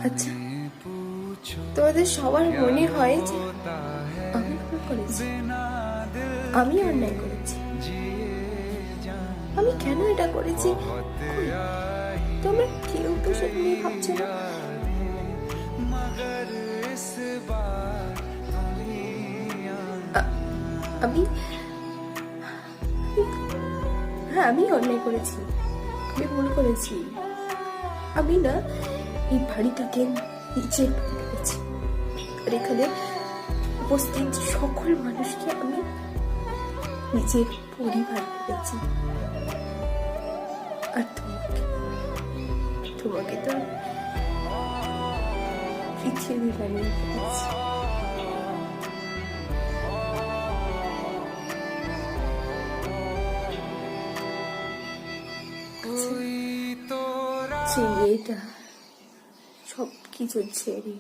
আচ্ছা, তোমাদের সবার মনে হয় যে আমি ভুল করেছি, আমি অন্যায় করেছি, আমি কেন এটা করেছি? কই, তোমরা কেউ তো সেটা নিয়ে ভাবছো না। আমি হ্যাঁ, আমি অন্যায় করেছি, আমি ভুল করেছি। আমি না এই বাড়িটাকে নিজের ভেবেছি, আর এখানে উপস্থিত সকল মানুষকে আমি নিজের পরিবার ভেবেছি। আর তোমাকে তো পৃথিবী বানিয়ে ফেলেছি। যে মেয়েটা সব কিছু ছেড়ে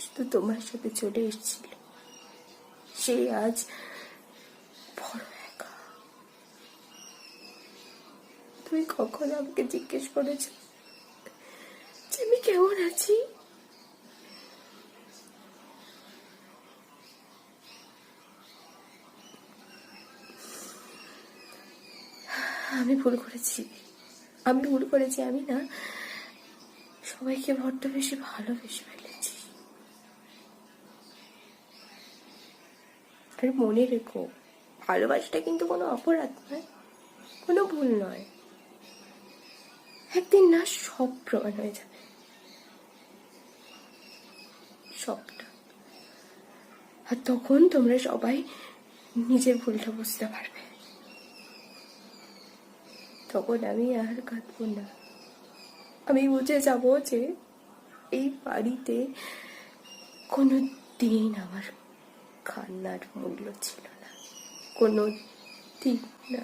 শুধু তোমার সাথে চলে এসেছিল, সে আজ বড় একা। তুমি কখন আমাকে জিজ্ঞেস করেছ যে আমি কেমন আছি? আমি ভুল করেছি, আমি না সবাইকে বড্ড বেশি ভালোবেসে ফেলেছি। আর মনে রেখো, ভালোবাসাটা কিন্তু কোনো অপরাধ নয়, কোনো ভুল নয়। একদিন না সব প্রমাণ হয়ে যাবে, সবটা। আর তখন তোমরা সবাই নিজের ভুলটা বুঝতে পারবে। তখন আমি আর কাঁদবো না, আমি বুঝে যাব যে এই বাড়িতে কোনো দিন আমার কান্নার মূল্য ছিল না, কোনো দিন না।